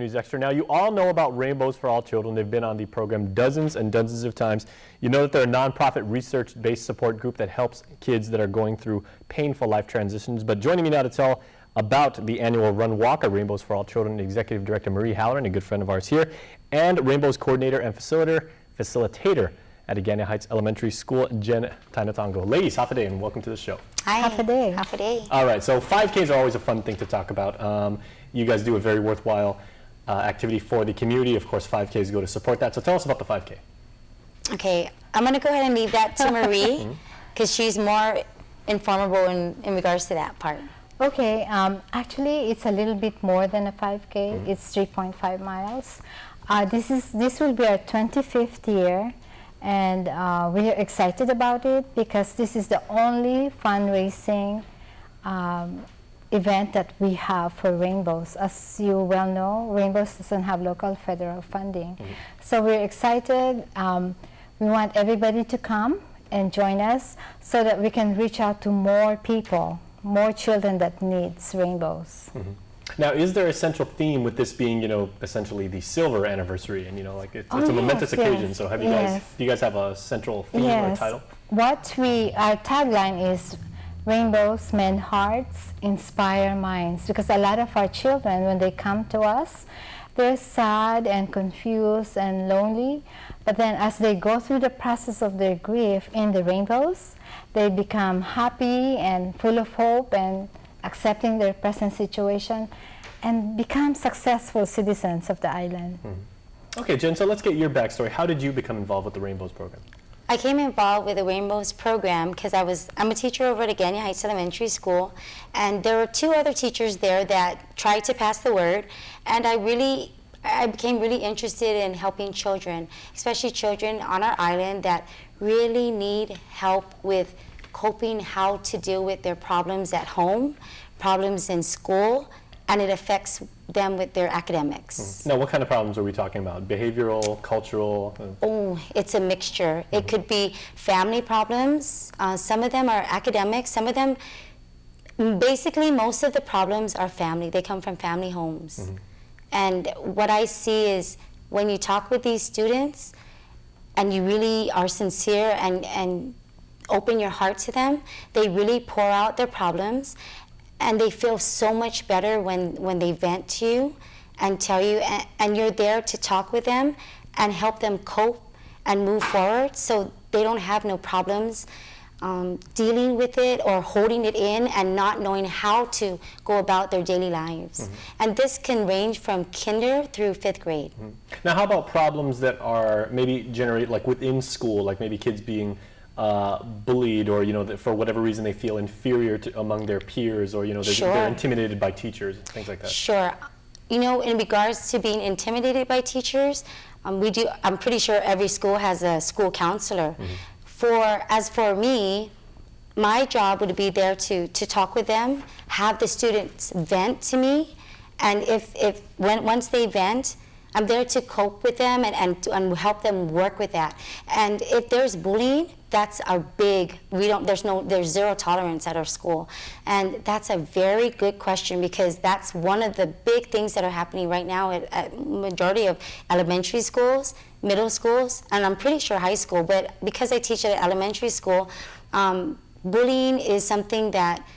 News Extra. Now, you all know about Rainbows for All Children. They've been on the program dozens and dozens of times. You know that they're a nonprofit research-based support group that helps kids that are going through painful life transitions. But joining me now to tell about the annual Run Walk of Rainbows for All Children, Executive Director Marie Halloran, a good friend of ours here, and Rainbows Coordinator and Facilitator at Agana Heights Elementary School, Jen Tainatongo. Ladies, half a day and welcome to the show. Hi. Half a day. Half a day. All right, so 5Ks are always a fun thing to talk about. You guys do a very worthwhile activity for the community. Of course, 5Ks go to support that. So tell us about the 5K. Okay, I'm going to go ahead and leave that to Marie because she's more informable in regards to that part. Okay, actually it's a little bit more than a 5K. It's 3.5 miles. This will be our 25th year, and we are excited about it because this is the only fundraising event that we have for Rainbows. As you well know, Rainbows doesn't have local federal funding. So we're excited. We want everybody to come and join us so that we can reach out to more people, more children that needs Rainbows. Now, is there a central theme with this being, essentially the silver anniversary, and like it's a momentous occasion? So have you guys, do you guys have a central theme or title? Our tagline is Rainbows Mend Hearts, Inspire Minds, because a lot of our children, when they come to us, they're sad and confused and lonely, but then as they go through the process of their grief in the Rainbows, they become happy and full of hope and accepting their present situation and become successful citizens of the island. Okay, Jen, so let's get your backstory. How did you become involved with the Rainbows program? I came involved with the Rainbows program because I'm a teacher over at Agana Heights Elementary School, and there were two other teachers there that tried to pass the word, and I became really interested in helping children, especially children on our island that really need help with coping, how to deal with their problems at home, problems in school, and it affects them with their academics. Now, what kind of problems are we talking about? Behavioral, cultural? Oh, it's a mixture. It could be family problems. Some of them are academic. Some of them, basically, most of the problems are family. They come from family homes. And what I see is when you talk with these students and you really are sincere and open your heart to them, they really pour out their problems, and they feel so much better when they vent to you and tell you, and you're there to talk with them and help them cope and move forward so they don't have no problems dealing with it or holding it in and not knowing how to go about their daily lives. And this can range from kinder through 5th grade. Now, how about problems that are maybe generated like within school, like maybe kids being bullied, or that for whatever reason they feel inferior among their peers, or they're intimidated by teachers, things like that? Sure. In regards to being intimidated by teachers, I'm pretty sure every school has a school counselor. As for me, my job would be there to talk with them, have the students vent to me, and once they vent, I'm there to cope with them and help them work with that. And if there's bullying, that's our big, there's zero tolerance at our school. And that's a very good question because that's one of the big things that are happening right now at majority of elementary schools, middle schools, and I'm pretty sure high school, but because I teach at elementary school, bullying is something that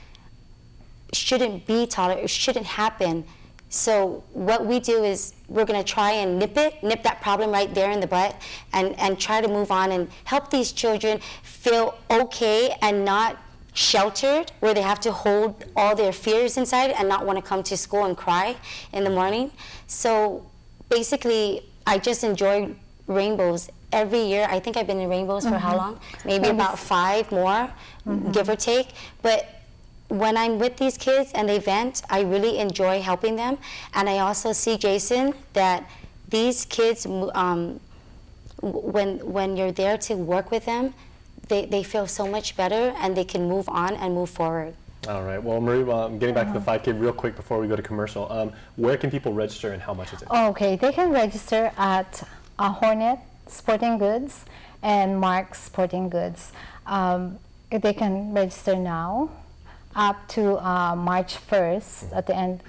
shouldn't be tolerated, shouldn't happen. So what we do is we're going to try and nip that problem right there in the butt and try to move on and help these children feel okay and not sheltered where they have to hold all their fears inside and not want to come to school and cry in the morning. So basically, I just enjoy Rainbows every year. I think I've been in Rainbows for how long? Maybe about 5 more, give or take. But when I'm with these kids and they vent, I really enjoy helping them. And I also see, Jason, that these kids, when you're there to work with them, they feel so much better and they can move on and move forward. All right. Well, Marie, getting back to the 5K real quick before we go to commercial, where can people register and how much is it? Okay, they can register at Hornet Sporting Goods and Mark's Sporting Goods. They can register now. up to March 1st. At the end,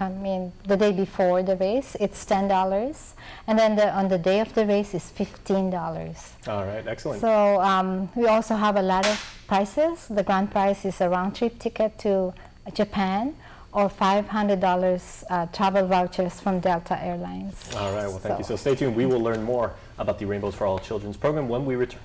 the day before the race, it's $10, and then on the day of the race is $15. All right, excellent. So we also have a lot of prizes. The grand prize is a round-trip ticket to Japan, or $500 travel vouchers from Delta Airlines. All right, well, thank you. So stay tuned. We will learn more about the Rainbows for All Children's program when we return.